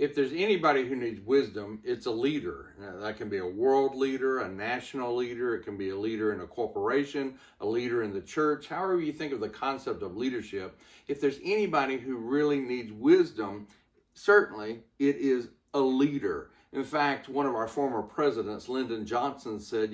If there's anybody who needs wisdom, it's a leader. Now, that can be a world leader, a national leader. It can be a leader in a corporation, a leader in the church. However you think of the concept of leadership, if there's anybody who really needs wisdom, certainly it is a leader. In fact, one of our former presidents, Lyndon Johnson, said,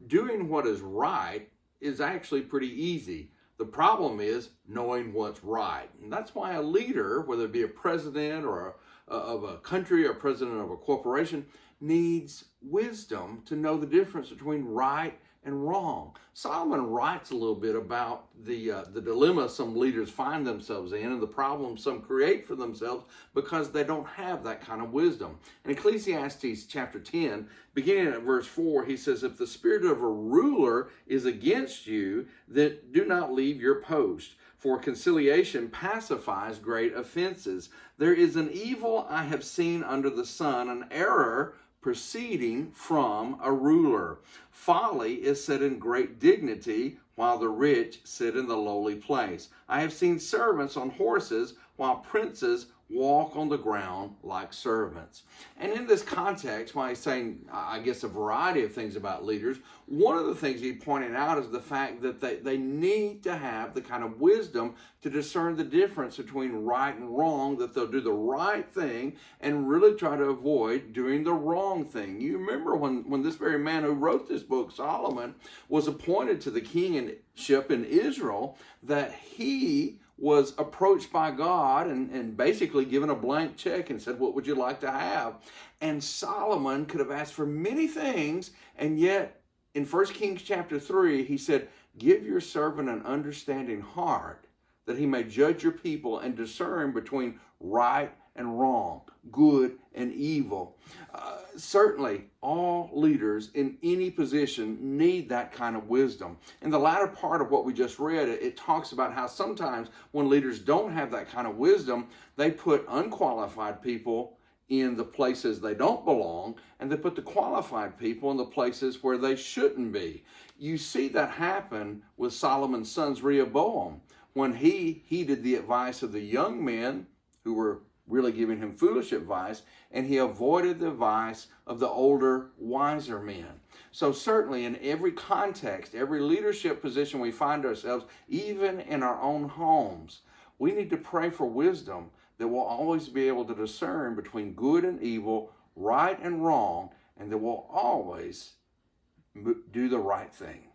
doing what is right is actually pretty easy. The problem is knowing what's right. And that's why a leader, whether it be a president or of a country or president of a corporation, needs wisdom to know the difference between right and wrong. Solomon writes a little bit about the dilemma some leaders find themselves in and the problems some create for themselves because they don't have that kind of wisdom. In Ecclesiastes chapter 10, beginning at verse 4, he says, "If the spirit of a ruler is against you, then do not leave your post. For conciliation pacifies great offenses. There is an evil I have seen under the sun, an error proceeding from a ruler. Folly is set in great dignity, while the rich sit in the lowly place. I have seen servants on horses, while princes walk on the ground like servants." And in this context, while he's saying, I guess, a variety of things about leaders, one of the things he pointed out is the fact that they need to have the kind of wisdom to discern the difference between right and wrong, that they'll do the right thing and really try to avoid doing the wrong thing. You remember when this very man who wrote this book, Solomon, was appointed to the kingship in Israel, that he was approached by God and basically given a blank check and said, "What would you like to have?" And Solomon could have asked for many things, and yet in 1 Kings chapter 3, he said, "Give your servant an understanding heart, that he may judge your people and discern between right and wrong, good and evil." Certainly, all leaders in any position need that kind of wisdom. In the latter part of what we just read, it talks about how sometimes when leaders don't have that kind of wisdom, they put unqualified people in the places they don't belong, and they put the qualified people in the places where they shouldn't be. You see that happen with Solomon's sons Rehoboam, when he heeded the advice of the young men who were really giving him foolish advice, and he avoided the advice of the older, wiser men. So certainly in every context, every leadership position we find ourselves, even in our own homes, we need to pray for wisdom that will always be able to discern between good and evil, right and wrong, and that will always do the right thing.